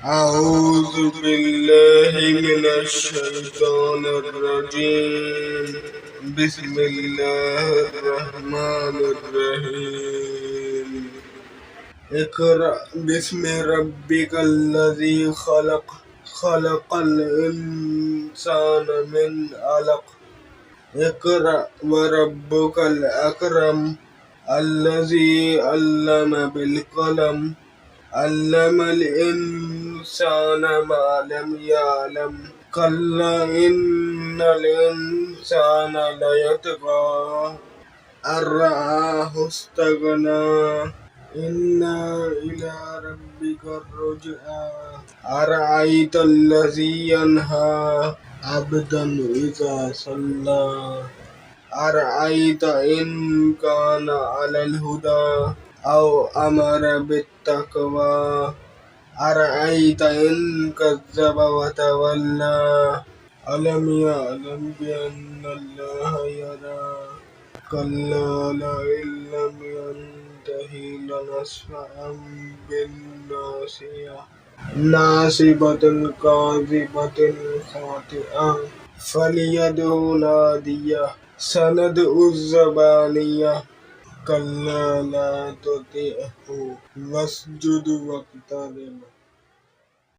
أعوذ بالله من الشيطان الرجيم. بسم الله الرحمن الرحيم. اقرأ باسم ربك الذي خلق. خلق الإنسان من علق. اقرأ وربك الأكرم الذي علم بالقلم علم الإنسان ما لم يعلم كلا إن الإنسان ليطغى أن رآه استغنى إن إلى ربك الرجعى أرأيت الذي ينهى عبدا إذا صلى أرأيت إن كان على الهدى أو أمر بالتقوى أرأيت إن كذب وتولى ألم يعلم بأن الله يرى كلا لئن لم ينته لنسفعا بالناصية ناصبة كاذبة خاطئة فليدع ناديه سندع الزبانية كلا لا تطعه واسجد واقترب